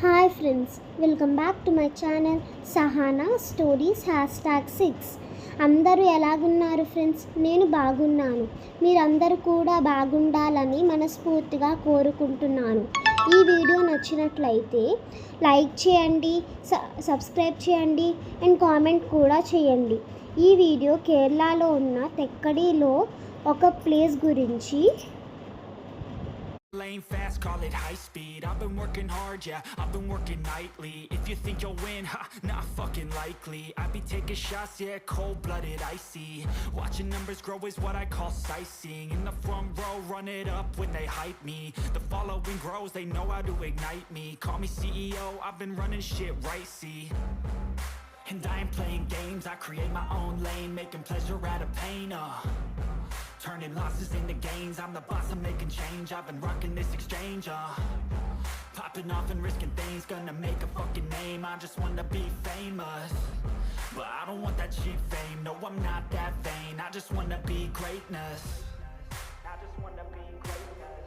Hi friends, welcome back to my channel Sahana stories #6. అందరూ ఎలాగున్నారు friends? నేను బాగున్నాను. మీరందరూ కూడా బాగుండాలని మనస్ఫూర్తిగా కోరుకుంటున్నాను. ఈ వీడియో నచ్చినట్లయితే లైక్ చేయండి, సబ్స్క్రైబ్ చేయండి అండ్ కామెంట్ కూడా చేయండి. ఈ వీడియో కేరళలో ఉన్న తెక్కడిలో ఒక ప్లేస్ గురించి. Lane fast, call it high speed. I've been working hard, yeah, I've been working nightly. If you think you'll win, ha, not fucking likely. I be taking shots, yeah, cold-blooded, icy. Watching numbers grow is what I call sightseeing. In the front row, run it up when they hype me. The following grows, they know how to ignite me. Call me CEO, I've been running shit right, see. And I ain't playing games, I create my own lane, making pleasure out of pain, turning losses into gains, I'm the boss, I'm making change. I've been rocking this exchange, popping off and risking things, gonna make a fucking name. I just wanna be famous, but I don't want that cheap fame. No, I'm not that vain, I just wanna be greatness. I just wanna be greatness.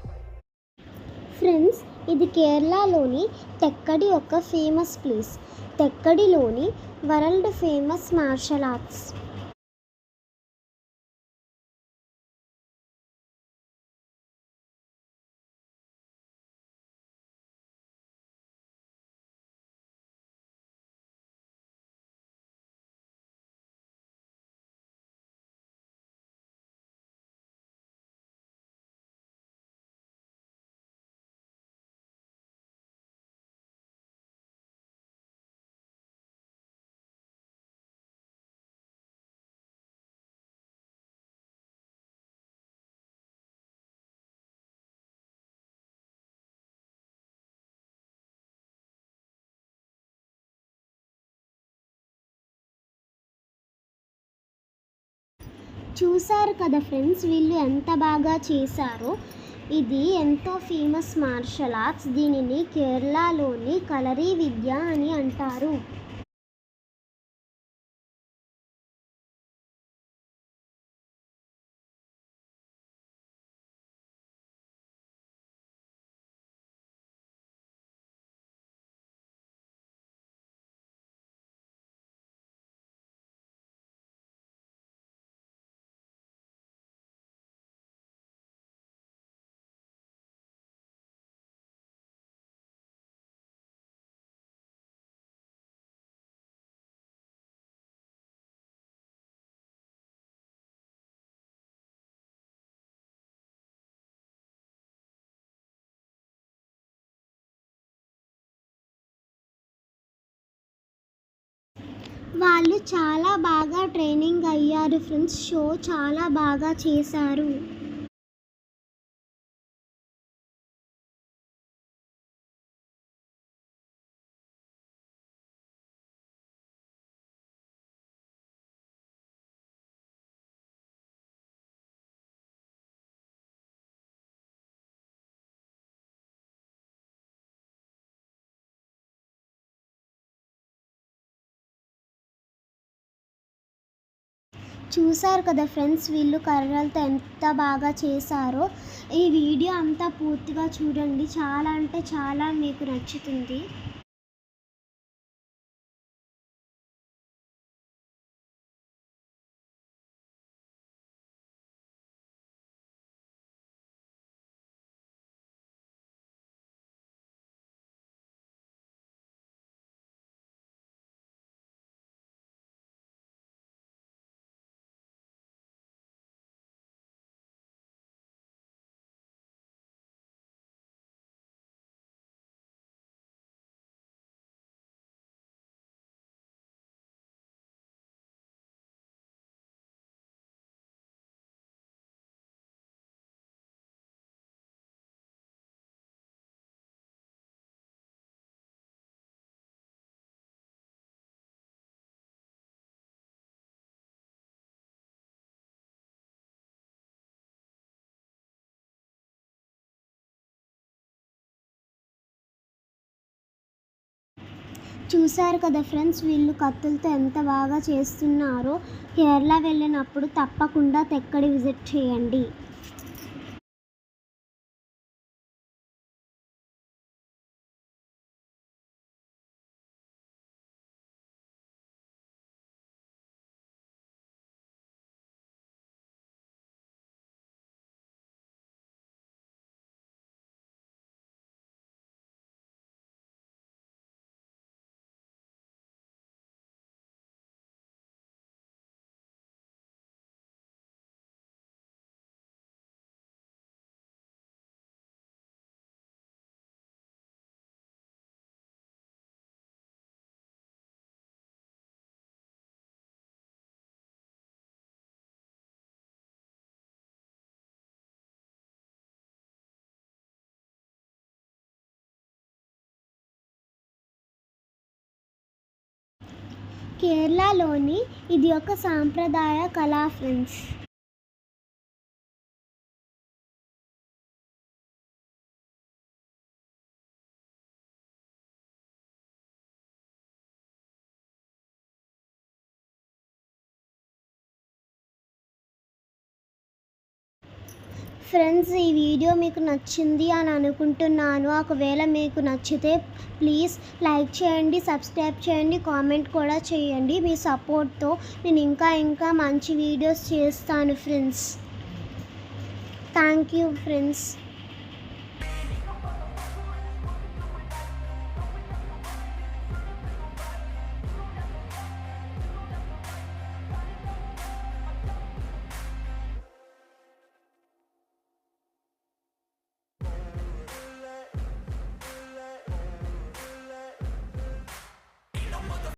Friends, ఇది కేరళలోని తెక్కడి ఒక famous place. తెక్కడిలోని world famous martial arts. చూసారు కదా friends, వీళ్ళు ఎంత బాగా చేశారో. ఇది ఎంతో ఫేమస్ మార్షల్ ఆర్ట్స్. దీనిని కేరళలోని కలరీ విద్య అని అంటారు. వాళ్ళు చాలా బాగా ట్రైనింగ్ అయ్యారు ఫ్రెండ్స్. షో చాలా బాగా చేశారు. చూసారు కదా ఫ్రెండ్స్, వీళ్ళు కర్రలతో ఎంత బాగా చేశారో. ఈ వీడియో అంతా పూర్తిగా చూడండి, చాలా అంటే చాలా మీకు నచ్చుతుంది. చూసారు కదా ఫ్రెండ్స్, వీళ్ళు కత్తులతో ఎంత బాగా చేస్తున్నారో. కేరళ వెళ్ళినప్పుడు తప్పకుండా తెక్కడి విజిట్ చేయండి. కేరళలోని ఇది ఒక సాంప్రదాయ కళ ఫ్రెండ్స్. ఫ్రెండ్స్, ఈ వీడియో మీకు నచ్చింది అని అనుకుంటున్నాను. ఒకవేళ మీకు నచ్చితే ప్లీజ్ లైక్ చేయండి, సబ్స్క్రైబ్ చేయండి, కామెంట్ కూడా చేయండి. మీ సపోర్ట్తో నేను ఇంకా మంచి వీడియోస్ చేస్తాను ఫ్రెండ్స్. Thank you friends.